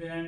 Then,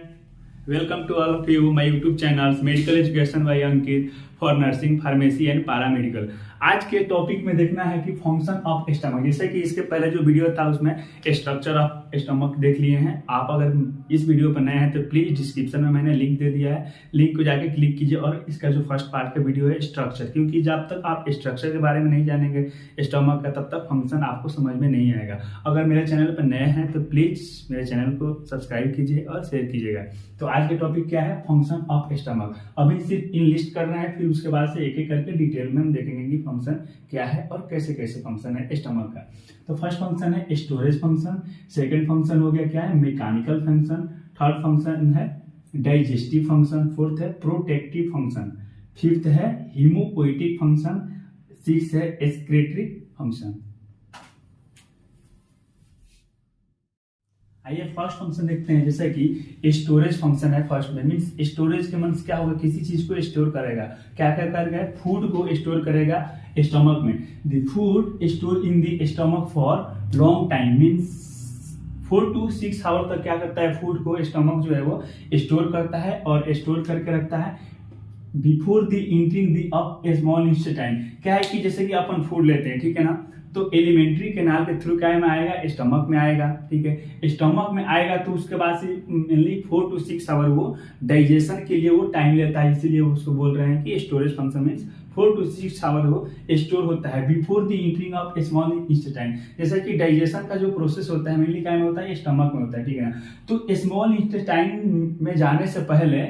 welcome to all of you my YouTube channels Medical Education by Ankit for Nursing, Pharmacy and Paramedical। आज के topic में देखना है कि function of stomach. जैसे कि इसके पहले जो वीडियो था उसमें स्ट्रक्चर ऑफ स्टमक देख लिए हैं। आप अगर इस वीडियो पर नए हैं तो प्लीज डिस्क्रिप्शन में मैंने लिंक दे दिया है, लिंक को जाके क्लिक कीजिए। और इसका जो फर्स्ट पार्ट का वीडियो है स्ट्रक्चर, क्योंकि जब तक आप स्ट्रक्चर के बारे में नहीं जानेंगे स्टमक का तब तक फंक्शन आपको समझ में नहीं आएगा। अगर मेरे चैनल पर नए हैं तो प्लीज मेरे चैनल को सब्सक्राइब कीजिए और शेयर कीजिएगा। तो आज के टॉपिक क्या है? Function of stomach. अभी सिर्फ इन लिस्ट करना है, फिर उसके बाद से एक एक करके डिटेल में हम देखेंगे कि फंक्शन क्या है और कैसे कैसे फंक्शन है स्टमक का। तो फर्स्ट फंक्शन है स्टोरेज फंक्शन, सेकंड फंक्शन हो गया क्या है? मैकेनिकल फंक्शन, थर्ड फंक्शन है डाइजेस्टिव फंक्शन, फोर्थ है प्रोटेक्टिव फंक्शन, फिफ्थ है हीमोपोएटिक फंक्शन, सिक्स है एक्सक्रीटरी फंक्शन। आइए फर्स्ट फंक्शन देखते हैं। जैसे कि स्टोरेज फंक्शन है फर्स्ट में, मीन्स स्टोरेज के मीन्स क्या होगा? किसी चीज को स्टोर करेगा। क्या क्या करेगा? फूड को स्टोर करेगा स्टमक में। The food store in the stomach for long time, means 4 to 6 hour तक क्या करता है? फूड को स्टमक जो है वो स्टोर करता है और स्टोर करके रखता है before the entering the up small intestine. क्या है कि जैसे कि अपन फूड लेते हैं, ठीक है ना, तो एलिमेंट्री कैनाल के थ्रू क्या में आएगा? स्टमक में आएगा। ठीक है, स्टमक में आएगा तो उसके बाद से मेनली 4 to 6 आवर वो डाइजेशन के लिए वो टाइम लेता है, इसीलिए उसको बोल रहे हैं कि storage function means 4 to 6 hour वो स्टोर होता है before the entering of small intestine. जैसे कि डाइजेशन का जो प्रोसेस होता है मेनली क्या में होता है? स्टमक में होता है, ठीक है ना। तो स्मॉल इंटेस्टाइन में जाने से पहले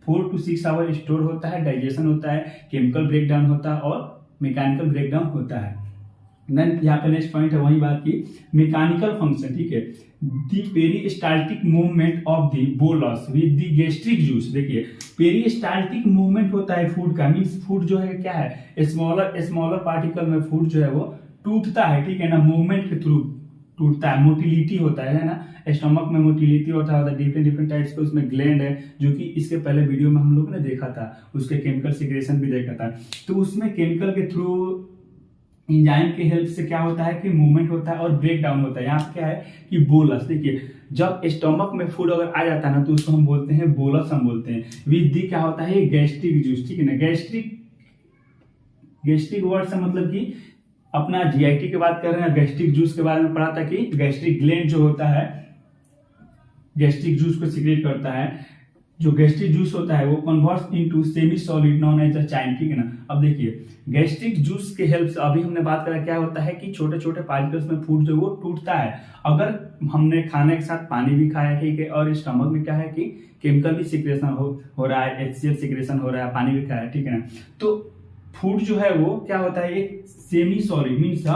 4 to 6 आवर स्टोर होता है, डाइजेशन होता है, केमिकल ब्रेकडाउन होता है और मैकेनिकल ब्रेकडाउन होता है। देन यहाँ पे नेक्स्ट पॉइंट है वही बात की मैकेनिकल फंक्शन, ठीक है। The peristaltic movement of the bolus with the gastric juice. देखिए पेरिस्टाल्टिक मूवमेंट होता है फूड का, मीन्स फूड जो है क्या है? स्मॉलर पार्टिकल में फूड जो है वो टूटता है, ठीक है ना, मूवमेंट के थ्रू टूटता है। मोटिलिटी होता है ना, स्टमक में मोटिलिटी होता है डिफरेंट टाइप्स के उसमें ग्लैंड है, जो कि इसके पहले वीडियो में हम लोग ने देखा था, उसके केमिकल सिक्रेशन भी देखा था। तो उसमें केमिकल के थ्रू एंजाइम के हेल्प से क्या होता है कि मूवमेंट होता है और ब्रेक डाउन होता है। यहाँ पे क्या है कि बोलस। देखिए जब स्टमक में फूड अगर आ जाता है ना तो उसको हम बोलते हैं बोलस, हम बोलते हैं। विद दी क्या होता है? गैस्ट्रिक जूस, ठीक है ना। गैस्ट्रिक वर्ड से मतलब कि अपना जीआईटी की बात कर रहे हैं, गैस्ट्रिक जूस के बारे में पढ़ा था कि गैस्ट्रिक ग्लैंड जो होता है गैस्ट्रिक जूस को सीक्रेट करता है। जो गैस्ट्रिक जूस होता है वो converts into semi solid known as a chain, ठीक है ना। अब देखिए गैस्ट्रिक जूस के हेल्प से अभी हमने बात करा क्या होता है कि छोटे छोटे पार्टिकल्स में फूड जो वो टूटता है। अगर हमने खाने के साथ पानी भी खाया, ठीक है, और स्टमक में क्या है कि केमिकल भी सिक्रेशन हो रहा है, HCl सिक्रेशन हो रहा है, पानी भी खाया, ठीक है ना। तो फूड जो है वो क्या होता है? एक semi solid means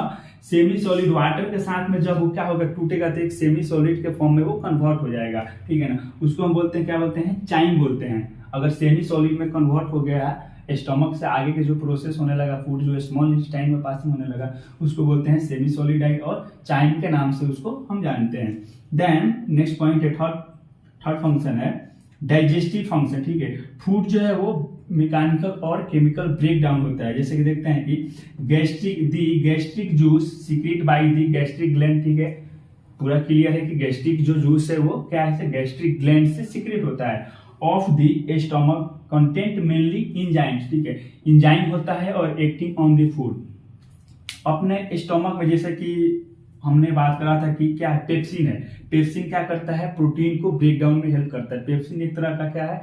semi solid water के साथ में जब वो क्या होगा? टूटेगा तो एक सेमी सॉलिड के फॉर्म में वो कन्वर्ट हो जाएगा, ठीक है ना। उसको हम बोलते हैं क्या बोलते हैं? चाइन बोलते हैं। अगर सेमी सॉलिड में कन्वर्ट हो गया स्टमक से आगे के जो प्रोसेस होने लगा, फूड जो स्मॉल इंटेस्टाइन में पासिंग होने लगा, उसको बोलते हैं सेमी सॉलिडाइड और चाइन के नाम से उसको हम जानते हैं। देन नेक्स्ट पॉइंट है थर्ड फंक्शन है डाइजेस्टिव फंक्शन, ठीक है। फूड जो है वो मैकेनिकल और केमिकल ब्रेक डाउन होता है। जैसे कि देखते हैं कि gastric juice secrete by the gastric gland, ठीक है। पूरा क्लियर है कि गैस्ट्रिक जो जूस है वो क्या है? गैस्ट्रिक ग्लैंड से सीक्रेट होता है of the stomach content mainly enzymes, ठीक है। एंजाइम होता है और एक्टिंग ऑन द फूड अपने स्टमक में। जैसे कि हमने बात करा था कि क्या पेप्सिन है। पेप्सिन क्या करता है? प्रोटीन को ब्रेक डाउन में हेल्प करता है। पेप्सिन एक तरह का क्या है?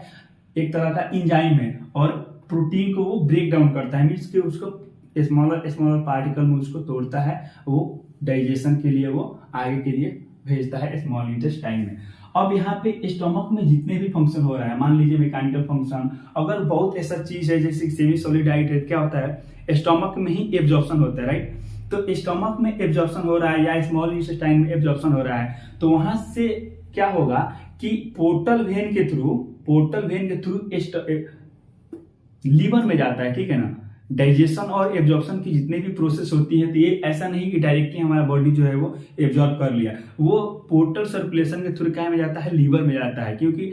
एक तरह का एंजाइम है और प्रोटीन को वो ब्रेक डाउन करता है, मीन्स कि उसको स्मॉलर पार्टिकल में उसको तोड़ता है, वो डाइजेशन के लिए वो आगे के लिए भेजता है स्मॉल इंटेस्टाइन में। अब यहाँ पे स्टमक में जितने भी फंक्शन हो रहा है, मान लीजिए मैकेनिकल फंक्शन, अगर बहुत ऐसा चीज है जैसे सेमी सॉलिडाइड है, क्या होता है? स्टमक में ही एब्जॉर्प्शन होता है, राइट। तो स्टमक में एब्जॉर्प्शन हो रहा है या स्मॉल इंटेस्टाइन में एब्जॉर्प्शन हो रहा है, तो वहां से क्या होगा कि पोर्टल वेन के थ्रू लीवर में जाता है, ठीक है ना। डाइजेशन और एब्जॉर्प्शन की जितनी भी प्रोसेस होती है तो ये ऐसा नहीं कि डायरेक्टली हमारा बॉडी जो है वो एब्जॉर्ब कर लिया, वो पोर्टल सर्कुलेशन के थ्रू क्या में जाता है? लीवर में जाता है। क्योंकि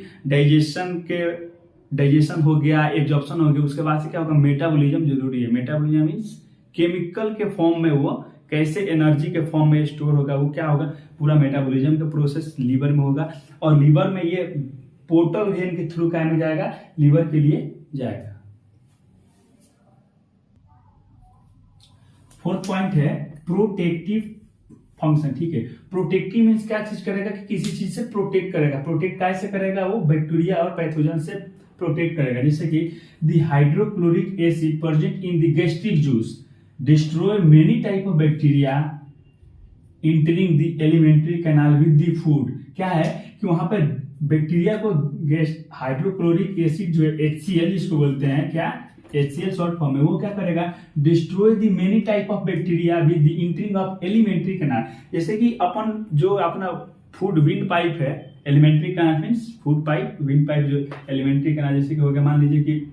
डाइजेशन हो गया, एब्जॉर्प्शन हो गया, उसके बाद से क्या होगा? मेटाबॉलिज्म जरूरी है। मेटाबॉलिज्म मीन्स केमिकल के फॉर्म में वो कैसे एनर्जी के फॉर्म में स्टोर होगा, वो क्या होगा? पूरा मेटाबॉलिज्म का प्रोसेस लीवर में होगा और लीवर में ये पोर्टल वेन के थ्रू क्या में जाएगा, लीवर के लिए जाएगा। फोर्थ पॉइंट है प्रोटेक्टिव फंक्शन। ठीक है, प्रोटेक्टिव मीन्स क्या चीज करेगा कि किसी चीज से प्रोटेक्ट करेगा। प्रोटेक्ट कैसे करेगा, वो बैक्टीरिया और पैथोजन से प्रोटेक्ट करेगा। जैसे कि the hydrochloric acid present in the gastric juice destroy many type of bacteria entering the alimentary canal with the food. क्या है कि वहां पर बैक्टीरिया को हाइड्रोक्लोरिक एसिड जो है HCl जिसको बोलते हैं, क्या HCl शॉर्ट फॉर्म में, वो क्या करेगा, destroy the many type of bacteria with the entering of alimentary canal. जैसे कि अपन जो अपना फूड विंड पाइप है, alimentary canal means food pipe, wind pipe जो एलिमेंट्री कैनाल, जैसे कि हो गया, मान लीजिए कि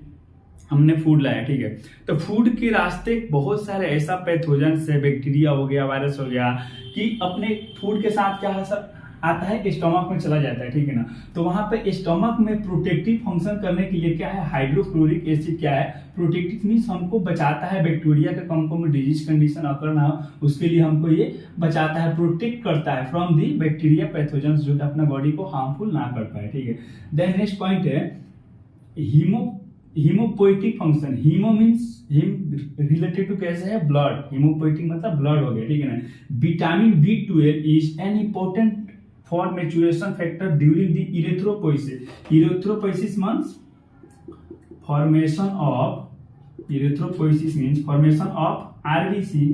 हमने फूड लाया, ठीक है, तो फूड के रास्ते बहुत सारे ऐसा पैथोजन से, बैक्टीरिया हो गया, वायरस हो गया, कि अपने फूड के साथ क्या है सब आता है, स्टमक में चला जाता है। ठीक है ना, तो वहां पे स्टमक में प्रोटेक्टिव फंक्शन करने के लिए क्या है, हाइड्रोक्लोरिक एसिड क्या है, प्रोटेक्टिव मीन्स हमको बचाता है बैक्टीरिया के कम में डिजीज कंडीशन अकर ना हो, उसके लिए हमको ये बचाता है, प्रोटेक्ट करता है फ्रॉम दी बैक्टीरिया पैथोजन जो कि अपना बॉडी को हार्मफुल ना कर पाए। ठीक है, देन नेक्स्ट पॉइंट है haemopoietic function. Haemo means haem related to कैसे है, ब्लड, हीमोपोइटिक मतलब ब्लड हो गया। ठीक है ना, vitamin B12 is an important for maturation factor during the erythropoiesis. Erythropoiesis means formation of RBC.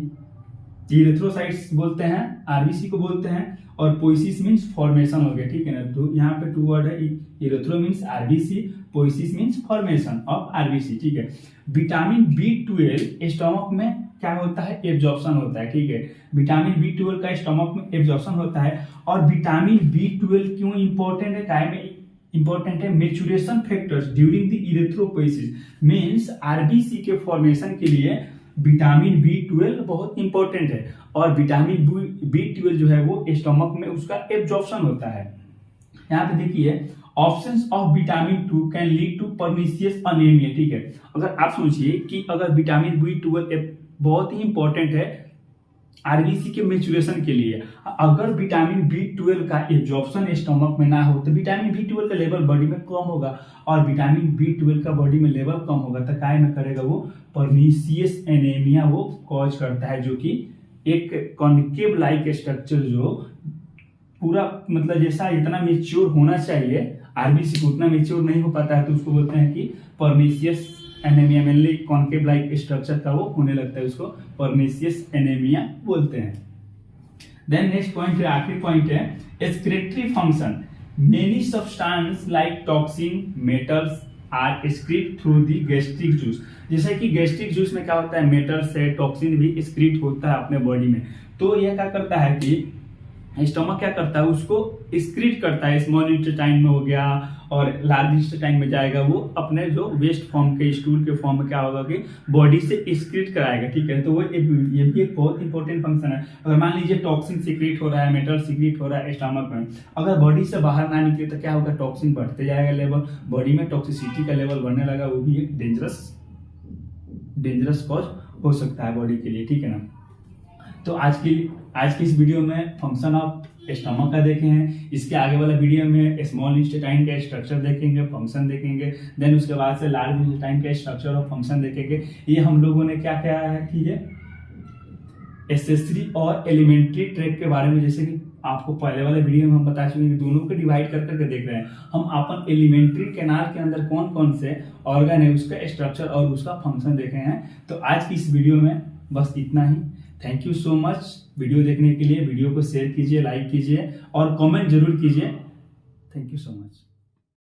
Erythrocytes बोलते हैं, आरबीसी को बोलते हैं, और पोइसिस मीन्स फॉर्मेशन हो गया। ठीक है ना, तो यहाँ पे टू वर्ड है, erythro means RBC, poiesis means formation of RBC. ठीक है, विटामिन B12 स्टमक में क्या होता है, एब्जॉर्प्शन होता है। ठीक है, विटामिन B12 का स्टमक में एब्जॉर्प्शन होता है। और विटामिन B12 क्यों इंपॉर्टेंट है, काय में इंपॉर्टेंट है, maturation factors during the erythropoiesis means RBC के फॉर्मेशन के लिए विटामिन B12 बहुत इंपॉर्टेंट है। और विटामिन B12 जो है वो स्टमक में उसका एब्जॉर्प्शन होता है। यहाँ पे देखिए, options of vitamin 2 can lead to pernicious anaemia. ठीक है, अगर आप सोचिए कि अगर विटामिन B12 बहुत ही इंपॉर्टेंट है आरबीसी के मैच्योरेशन के लिए, अगर विटामिन B12 का एब्जॉर्प्शन स्टमक में ना हो तो विटामिन B12 का लेवल बॉडी में कम होगा, और विटामिन B12 का बॉडी में लेवल कम होगा तो काय में करेगा, वो परनीशियस एनीमिया वो कॉज करता है, जो कि एक कॉन्केव लाइक स्ट्रक्चर जो पूरा मतलब जैसा इतना मेच्योर होना चाहिए आरबीसी को उतना मेच्योर नहीं हो पाता है, तो उसको बोलते हैं कि pernicious anaemia. Mainly concave like structure का वो होने लगता है, उसको परनीशियस एनीमिया बोलते हैं। देन नेक्स्ट पॉइंट है, आखिरी पॉइंट है, excretory function. Many substance like toxin, metals are excrete through the gastric juice. जैसे कि गैस्ट्रिक जूस में क्या होता है, मेटल्स है, टॉक्सिन भी एक्सक्रीट होता है अपने बॉडी में। तो यह क्या करता है कि स्टमक क्या करता है, उसको एक्सक्रीट करता है, स्मॉल इंटेस्टाइन में हो गया और लार्ज इंटेस्टाइन में जाएगा, वो अपने जो वेस्ट फॉर्म के स्टूल के फॉर्म में क्या होगा कि बॉडी से एक्सक्रीट कराएगा। ठीक है, तो वो ये भी एक बहुत इंपॉर्टेंट फंक्शन है। अगर मान लीजिए टॉक्सिन सीक्रेट हो रहा है, मेटल सीक्रेट हो रहा है स्टमक में, अगर बॉडी से बाहर ना निकले तो क्या होगा, टॉक्सिन बढ़ते जाएगा लेवल, बॉडी में टॉक्सिसिटी का लेवल बढ़ने लगा, वो भी एक डेंजरस कॉज हो सकता है बॉडी के लिए। ठीक है ना, तो आज की इस वीडियो में फंक्शन ऑफ स्टमक का देखे हैं। इसके आगे वाला वीडियो में स्मॉल इंटेस्टाइन का स्ट्रक्चर देखेंगे, फंक्शन देखेंगे, देन उसके बाद से लार्ज इंटेस्टाइन का स्ट्रक्चर और फंक्शन देखेंगे। ये हम लोगों ने क्या क्या है कि ये एक्सेसरी और एलिमेंट्री ट्रैक के बारे में, जैसे कि आपको पहले वाले वीडियो में हम बता चुके हैं, दोनों को डिवाइड कर करके देख रहे हैं हम अपन एलिमेंट्री कैनाल के अंदर कौन कौन से ऑर्गन है, उसका स्ट्रक्चर और उसका फंक्शन देखे हैं। तो आज की इस वीडियो में बस इतना ही। Thank you so much video देखने के लिए। वीडियो को शेयर कीजिए, लाइक कीजिए और कमेंट जरूर कीजिए। Thank you so much.